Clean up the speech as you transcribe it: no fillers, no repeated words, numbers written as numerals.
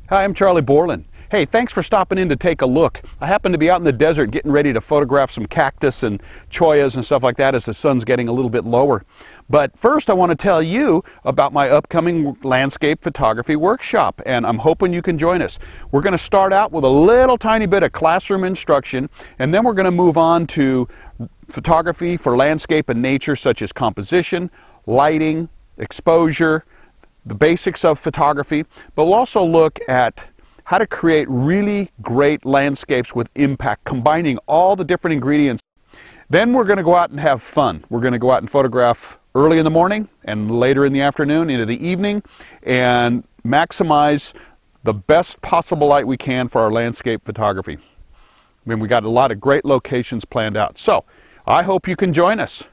Hi, I'm Charlie Borland. Hey, thanks for stopping in to take a look. I happen to be out in the desert getting ready to photograph some cactus and chollas and stuff like that as the sun's getting a little bit lower. But first I want to tell you about my upcoming landscape photography workshop, and I'm hoping you can join us. We're going to start out with a little tiny bit of classroom instruction, and then we're going to move on to photography for landscape and nature, such as composition, lighting, exposure, the basics of photography, but we'll also look at how to create really great landscapes with impact, combining all the different ingredients. Then we're going to go out and have fun. We're going to go out and photograph early in the morning and later in the afternoon into the evening and maximize the best possible light we can for our landscape photography. I mean, we got a lot of great locations planned out. So I hope you can join us.